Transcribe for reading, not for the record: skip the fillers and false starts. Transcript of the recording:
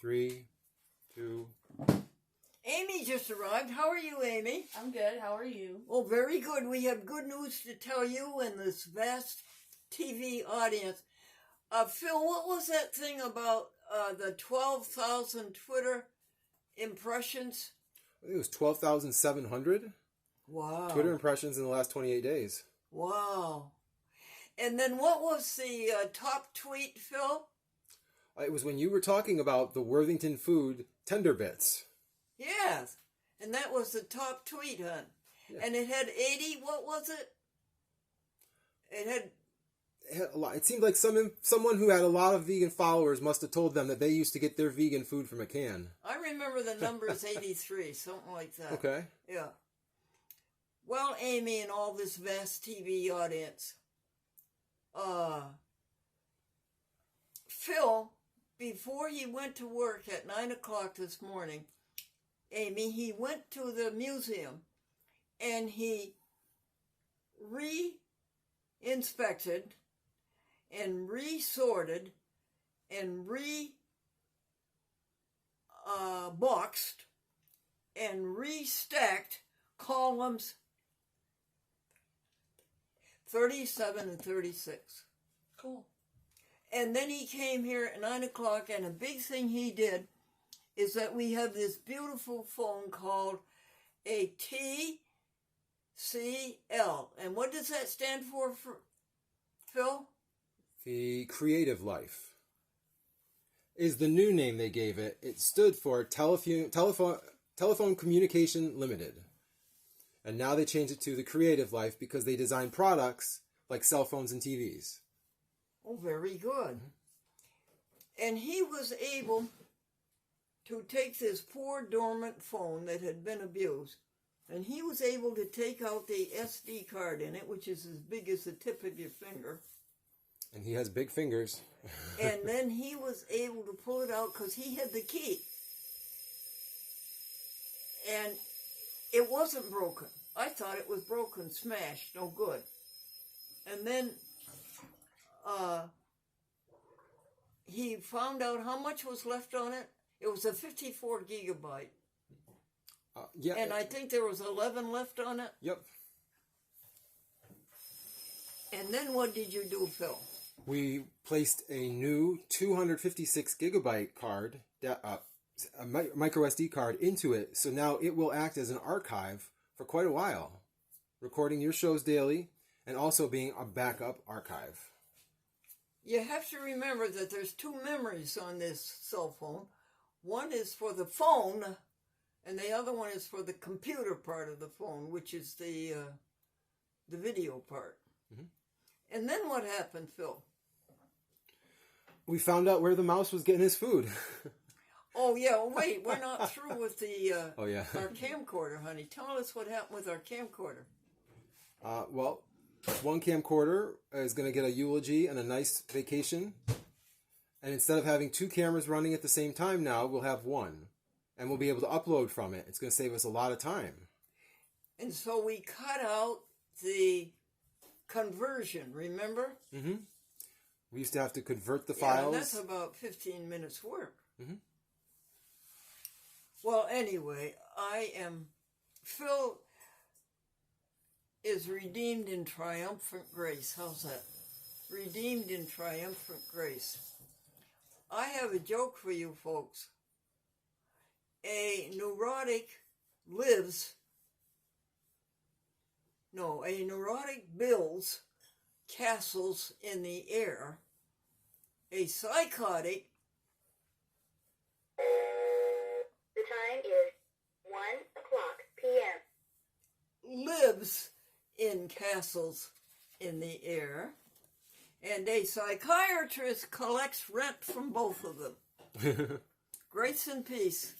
3, 2. Amy just arrived. How are you, Amy? I'm good. How are you? Oh, very good. We have good news to tell you and this vast TV audience. Phil, what was that thing about the 12,000 Twitter impressions? I think it was 12,700 Wow. Twitter impressions in the last 28 days. Wow. And then what was the top tweet, Phil? It was when you were talking about the Worthington Food Tender Bits. Yes. And that was the top tweet, hon. Yeah. And it had 80, what was it? It had a lot. It seemed like someone who had a lot of vegan followers must have told them that they used to get their vegan food from a can. I remember the number is 83, something like that. Okay. Yeah. Well, Amy and all this vast TV audience, Phil, before he went to work at 9 o'clock this morning, Amy, he went to the museum and he re-inspected and resorted and boxed and restacked columns 37 and 36. Cool. And then he came here at 9 o'clock, and a big thing he did is that we have this beautiful phone called a TCL. And what does that stand for Phil? The Creative Life is the new name they gave it. It stood for Telephone Communication Limited. And now they changed it to the Creative Life because they design products like cell phones and TVs. Oh, very good. And he was able to take this poor dormant phone that had been abused, and he was able to take out the SD card in it, which is as big as the tip of your finger. And he has big fingers. And then he was able to pull it out because he had the key. And it wasn't broken. I thought it was broken, smashed, no good. And then he found out how much was left on it. It was a 54 gigabyte. Yeah. And I think there was 11 left on it. Yep. And then what did you do, Phil? We placed a new 256 gigabyte card, a micro SD card, into it. So now it will act as an archive for quite a while, recording your shows daily and also being a backup archive. You have to remember that there's two memories on this cell phone. One is for the phone, and the other one is for the computer part of the phone, which is the video part. Mm-hmm. And then what happened, Phil? We found out where the mouse was getting his food. Oh, yeah. Wait, we're not through with the our camcorder, honey. Tell us what happened with our camcorder. Well, one camcorder is going to get a eulogy and a nice vacation. And instead of having two cameras running at the same time now, we'll have one. And we'll be able to upload from it. It's going to save us a lot of time. And so we cut out the conversion, remember? Mm-hmm. We used to have to convert the files. Yeah, that's about 15 minutes work. Mm-hmm. Well, anyway, Phil is redeemed in triumphant grace. How's that? Redeemed in triumphant grace. I have a joke for you folks. A neurotic builds castles in the air. A psychotic. The time is 1 o'clock p.m. Lives in castles in the air. And a psychiatrist collects rent from both of them. Grace and peace.